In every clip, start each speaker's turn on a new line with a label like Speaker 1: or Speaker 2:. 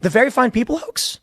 Speaker 1: The very fine people hoax?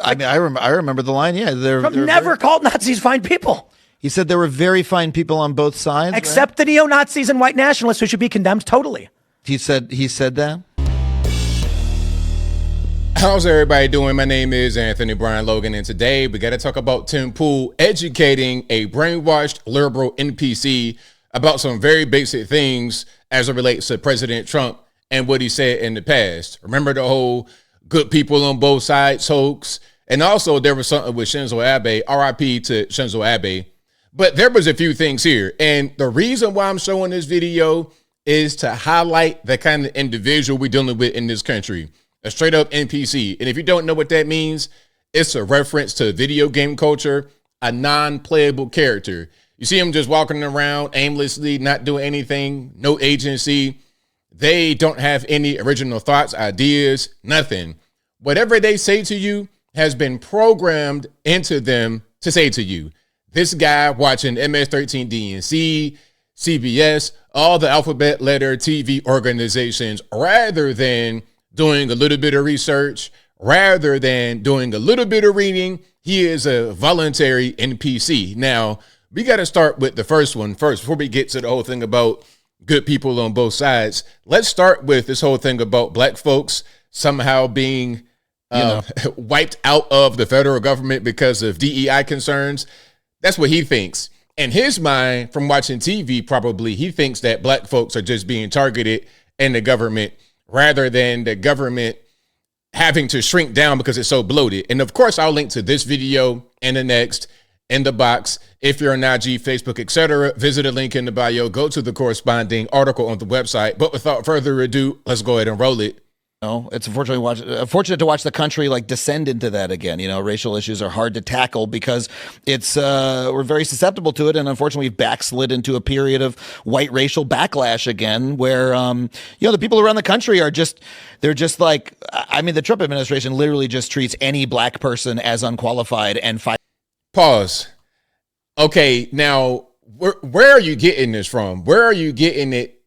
Speaker 2: I mean, I remember the line. Yeah,
Speaker 1: Trump never called Nazis fine people.
Speaker 2: He said there were very fine people on both sides,
Speaker 1: except the neo-Nazis and white nationalists, who should be condemned totally.
Speaker 2: He said that.
Speaker 3: How's everybody doing? My name is Anthony Brian Logan, and today we got to talk about Tim Pool educating a brainwashed liberal NPC about some very basic things as it relates to President Trump and what he said in the past. Remember the whole good people on both sides hoax? And also there was something with Shinzo Abe, RIP to Shinzo Abe. But there was a few things here. And the reason why I'm showing this video is to highlight the kind of individual we're dealing with in this country. A straight up NPC. And if you don't know what that means, it's a reference to video game culture, a non-playable character. You see them just walking around aimlessly, not doing anything, no agency. They don't have any original thoughts, ideas, nothing. Whatever they say to you has been programmed into them to say to you. This guy watching MS-13 DNC, CBS, all the alphabet letter TV organizations, rather than doing a little bit of research, rather than doing a little bit of reading, he is a voluntary NPC. Now, we got to start with the first one first before we get to the whole thing about good people on both sides. Let's start with this whole thing about black folks somehow being wiped out of the federal government because of DEI concerns. That's what he thinks. In his mind, from watching TV, probably he thinks that black folks are just being targeted in the government rather than the government having to shrink down because it's so bloated. And of course, I'll link to this video and the next in the box. If you're on IG, Facebook, etc., visit a link in the bio, go to the corresponding article on the website. But without further ado, let's go ahead and roll it.
Speaker 2: No, it's unfortunate to watch the country like descend into that again. You know, racial issues are hard to tackle because it's we're very susceptible to it, and unfortunately, we've backslid into a period of white racial backlash again, where the people around the country are they're just like, I mean, the Trump administration literally just treats any black person as unqualified and
Speaker 3: Pause. Okay, now where are you getting this from? Where are you getting it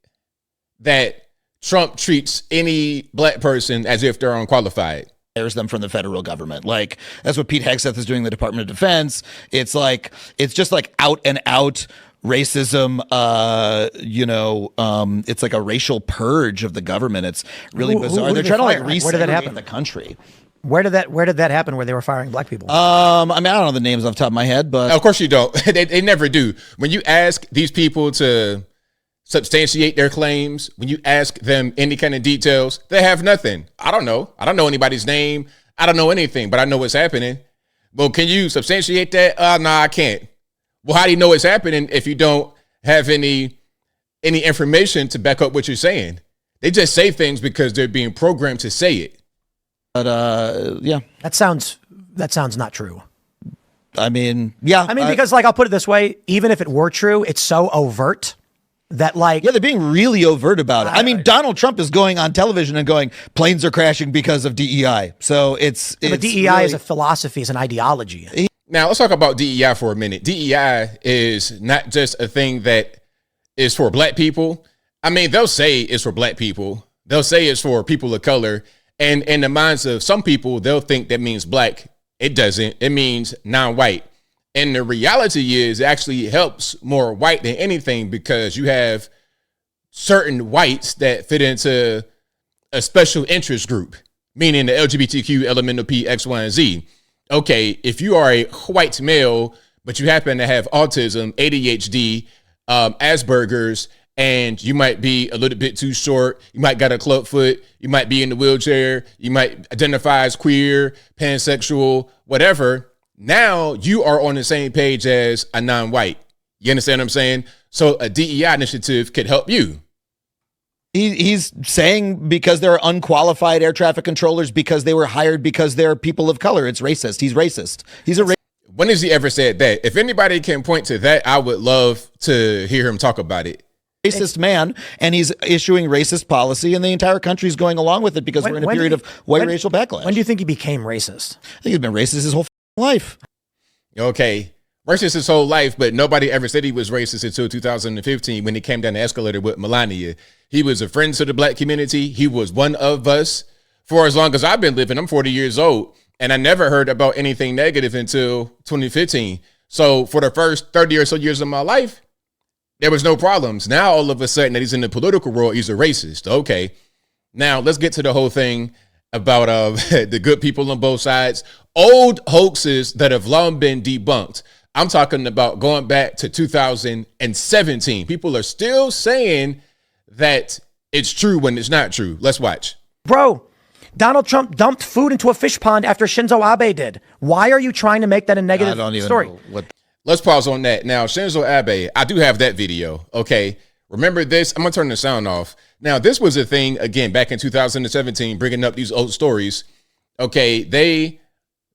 Speaker 3: that Trump treats any black person as if they're unqualified?
Speaker 2: Hires them from the federal government. Like, that's what Pete Hegseth is doing in the Department of Defense. It's just like out and out racism. It's like a racial purge of the government. It's really bizarre. They're trying to like resegregate the country.
Speaker 1: Where did that happen where they were firing black people?
Speaker 2: I mean, I don't know the names off the top of my head, but
Speaker 3: of course you don't. They never do. When you ask these people to substantiate their claims, when you ask them any kind of details, they have nothing. I don't know anybody's name. I don't know anything, but I know what's happening. Well, can you substantiate that? No, I can't. Well, how do you know it's happening if you don't have any information to back up what you're saying? They just say things because they're being programmed to say it.
Speaker 2: But yeah,
Speaker 1: that sounds not true.
Speaker 2: I mean, yeah.
Speaker 1: Because I'll put it this way: even if it were true, it's so overt that they're
Speaker 2: being really overt about it. I mean, Donald Trump is going on television and going, planes are crashing because of DEI. So but
Speaker 1: DEI really is a philosophy, it's an ideology.
Speaker 3: Now let's talk about DEI for a minute. DEI is not just a thing that is for black people. I mean, they'll say it's for black people. They'll say it's for people of color. And in the minds of some people, they'll think that means black. It doesn't. It means non-white. And the reality is it actually helps more white than anything because you have certain whites that fit into a special interest group, meaning the LGBTQ, elemental P, X, Y, and Z. Okay, if you are a white male, but you happen to have autism, ADHD, Asperger's, and you might be a little bit too short, you might got a club foot, you might be in the wheelchair, you might identify as queer, pansexual, whatever. Now you are on the same page as a non-white. You understand what I'm saying? So a DEI initiative could help you.
Speaker 2: He's saying because they're unqualified air traffic controllers because they were hired because they're people of color. It's racist. He's racist. He's a racist.
Speaker 3: When has he ever said that? If anybody can point to that, I would love to hear him talk about it.
Speaker 2: Racist man, and he's issuing racist policy, and the entire country's going along with it because we're in a period of white racial backlash.
Speaker 1: When do you think he became racist?
Speaker 2: I think he's been racist his whole life.
Speaker 3: Okay. Racist his whole life, but nobody ever said he was racist until 2015 when he came down the escalator with Melania. He was a friend to the black community. He was one of us. for as long as I've been living. I'm 40 years old, and I never heard about anything negative until 2015. So for the first 30 or so years of my life, there was no problems. Now, all of a sudden that he's in the political world, he's a racist. Okay. Now let's get to the whole thing about the good people on both sides. Old hoaxes that have long been debunked. I'm talking about going back to 2017. People are still saying that it's true when it's not true. Let's watch.
Speaker 1: Bro, Donald Trump dumped food into a fish pond after Shinzo Abe did. Why are you trying to make that a negative story?
Speaker 2: Know what.
Speaker 3: Let's pause on that. Now, Shinzo Abe, I do have that video. Okay. Remember this? I'm going to turn the sound off. Now, this was a thing, again, back in 2017, bringing up these old stories. Okay.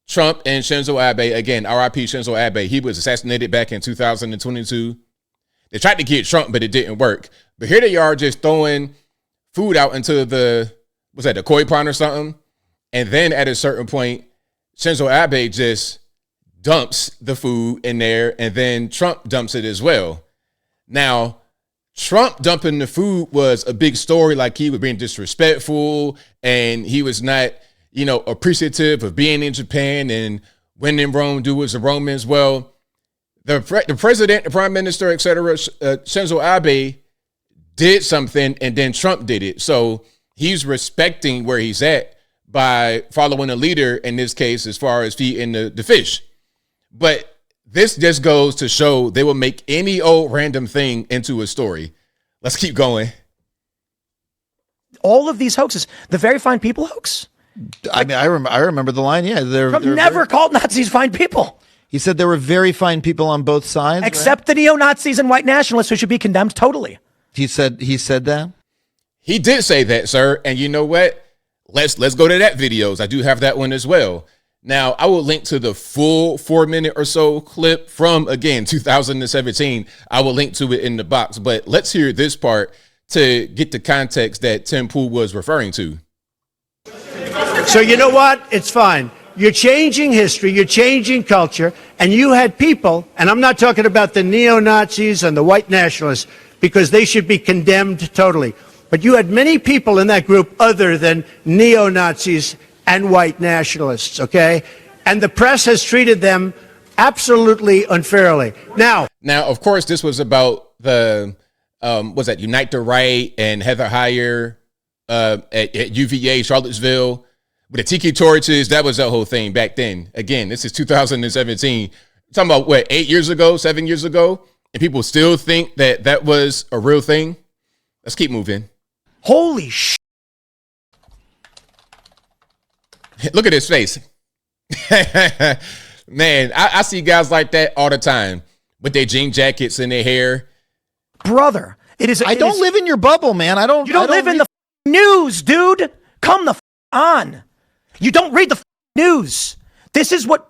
Speaker 3: Trump and Shinzo Abe, again, RIP Shinzo Abe, he was assassinated back in 2022. They tried to get Trump, but it didn't work. But here they are just throwing food out into the koi pond or something. And then at a certain point, Shinzo Abe just dumps the food in there, and then Trump dumps it as well. Now, Trump dumping the food was a big story, like he was being disrespectful and he was not, appreciative of being in Japan, and when in Rome, do as the Romans. Well, the president, the prime minister, etc., Shinzo Abe did something, and then Trump did it. So he's respecting where he's at by following a leader, in this case, as far as feeding the fish. But this just goes to show they will make any old random thing into a story. Let's keep going.
Speaker 1: All of these hoaxes, the very fine people hoax.
Speaker 2: I mean, I remember the line. Yeah,
Speaker 1: Trump never called Nazis fine people.
Speaker 2: He said there were very fine people on both sides,
Speaker 1: except the neo-Nazis and white nationalists, who should be condemned totally.
Speaker 2: He said that.
Speaker 3: He did say that, sir. And you know what? Let's go to that videos. I do have that one as well. Now, I will link to the full 4-minute or so clip from, again, 2017. I will link to it in the box. But let's hear this part to get the context that Tim Pool was referring to.
Speaker 4: So you know what? It's fine. You're changing history. You're changing culture. And you had people, and I'm not talking about the neo-Nazis and the white nationalists, because they should be condemned totally. But you had many people in that group other than neo-Nazis and white nationalists, okay? And the press has treated them absolutely unfairly. Now,
Speaker 3: of course, this was about the, Unite the Right and Heather Heyer at UVA, Charlottesville, with the tiki torches. That was the whole thing back then. Again, this is 2017. Talking about, 8 years ago, 7 years ago? And people still think that was a real thing? Let's keep moving.
Speaker 1: Holy shit.
Speaker 3: Look at his face. Man, I see guys like that all the time with their jean jackets and their hair.
Speaker 1: Brother, it is.
Speaker 2: I don't live in your bubble, man. You
Speaker 1: don't live in the news, dude. Come the on. You don't read the news. This is what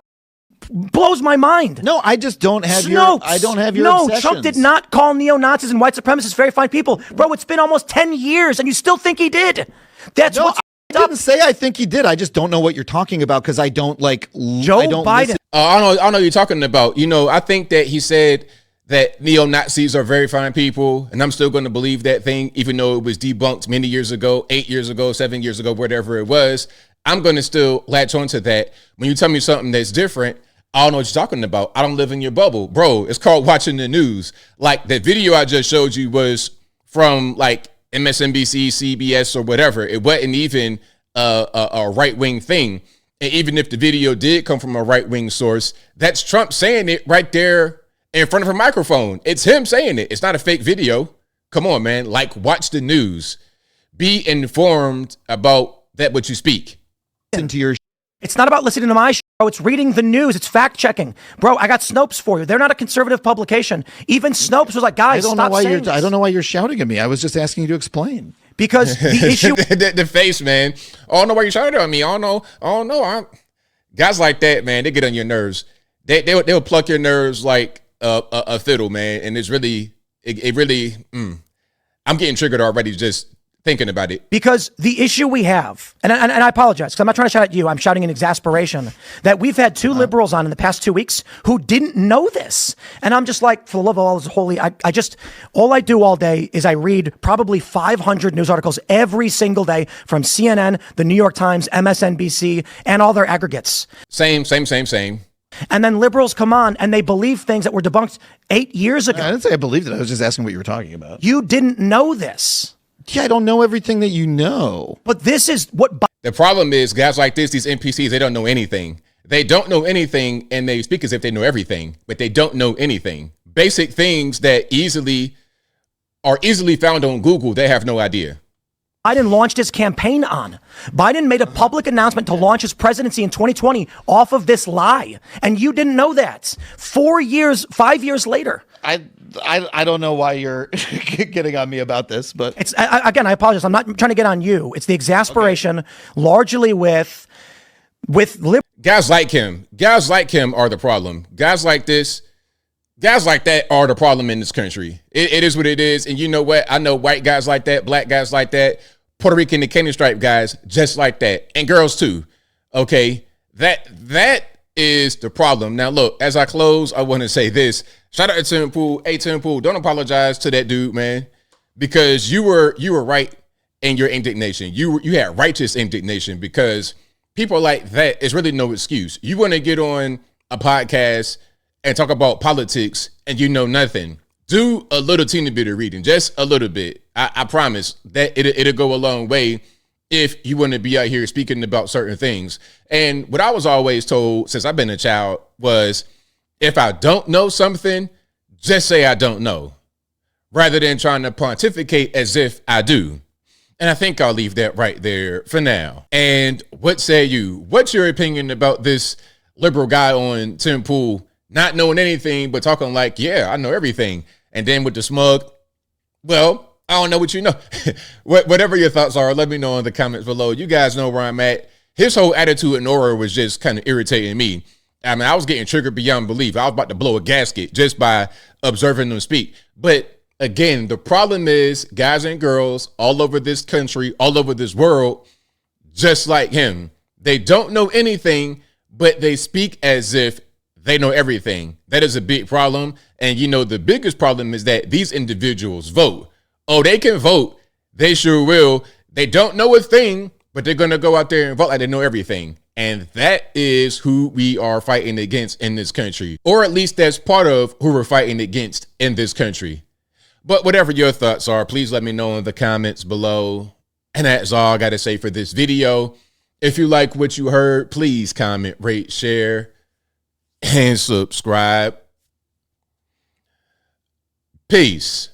Speaker 1: blows my mind.
Speaker 2: No, I just don't have I don't have your
Speaker 1: No,
Speaker 2: obsessions.
Speaker 1: Trump did not call neo-Nazis and white supremacists very fine people. Bro, it's been almost 10 years and you still think he did. That's what's
Speaker 2: I didn't say I think he did. I just don't know what you're talking about because I don't like
Speaker 1: Joe Biden.
Speaker 3: I don't know what you're talking about. I think that he said that neo-Nazis are very fine people, and I'm still going to believe that thing, even though it was debunked many years ago, 8 years ago, 7 years ago, whatever it was. I'm going to still latch onto that. When you tell me something that's different, I don't know what you're talking about. I don't live in your bubble. Bro, it's called watching the news. Like, the video I just showed you was from, like, MSNBC, CBS, or whatever. It wasn't even a right-wing thing. And even if the video did come from a right-wing source, that's Trump saying it right there in front of a microphone. It's him saying it. It's not a fake video. Come on, man. Like, watch the news. Be informed about that what you speak.
Speaker 1: It's not about listening to my show. It's reading the news. It's fact checking. Bro, I got Snopes for you. They're not a conservative publication. Even Snopes was like, guys,
Speaker 2: I don't know why you're shouting at me. I was just asking you to explain.
Speaker 1: Because the issue...
Speaker 3: the face, man. I don't know why you're shouting at me. I don't know. Guys like that, man, they get on your nerves. They'll pluck your nerves like a fiddle, man. And it's really, I'm getting triggered already just thinking about it.
Speaker 1: Because the issue we have, and I apologize, because I'm not trying to shout at you, I'm shouting in exasperation, that we've had two liberals on in the past 2 weeks who didn't know this. And I'm just like, for the love of all is holy, all I do all day is I read probably 500 news articles every single day from CNN, the New York Times, MSNBC, and all their aggregates.
Speaker 3: Same.
Speaker 1: And then liberals come on and they believe things that were debunked 8 years ago.
Speaker 2: I didn't say I believed it. I was just asking what you were talking about.
Speaker 1: You didn't know this.
Speaker 2: Yeah, I don't know everything that you know.
Speaker 1: But this is what...
Speaker 3: The problem is guys like this, these NPCs, they don't know anything. They don't know anything, and they speak as if they know everything, but they don't know anything. Basic things that are easily found on Google, they have no idea.
Speaker 1: Biden launched his campaign on. Biden made a public announcement to launch his presidency in 2020 off of this lie. And you didn't know that. 5 years later.
Speaker 2: I don't know why you're getting on me about this, but
Speaker 1: It's again, I apologize. I'm not trying to get on you. It's the exasperation largely with
Speaker 3: Guys like him are the problem. Guys like that are the problem in this country. It is what it is. And you know what? I know white guys like that, black guys like that, Puerto Rican and Candy Stripe guys just like that, and girls too. Okay, that is the problem. Now, look, as I close, I want to say this. Shout out to Tim Pool. Hey, Tim Pool, don't apologize to that dude, man, because you were right in your indignation. You had righteous indignation, because people like that is really no excuse. You want to get on a podcast and talk about politics and you know nothing. Do a little teeny bit of reading, just a little bit. I promise that it'll go a long way if you want to be out here speaking about certain things. And what I was always told since I've been a child was, if I don't know something, just say I don't know, rather than trying to pontificate as if I do. And I think I'll leave that right there for now. And what say you? What's your opinion about this liberal guy on Tim Pool not knowing anything but talking like, yeah, I know everything? And then with the smug, well, I don't know what you know. Whatever your thoughts are, let me know in the comments below. You guys know where I'm at. His whole attitude and aura was just kind of irritating me. I mean, I was getting triggered beyond belief. I was about to blow a gasket just by observing them speak. But again, the problem is guys and girls all over this country, all over this world, just like him. They don't know anything, but they speak as if they know everything. That is a big problem. And you know, the biggest problem is that these individuals vote. Oh, they can vote. They sure will. They don't know a thing, but they're going to go out there and vote like they know everything. And that is who we are fighting against in this country. Or at least that's part of who we're fighting against in this country. But whatever your thoughts are, please let me know in the comments below. And that's all I got to say for this video. If you like what you heard, please comment, rate, share, and subscribe. Peace.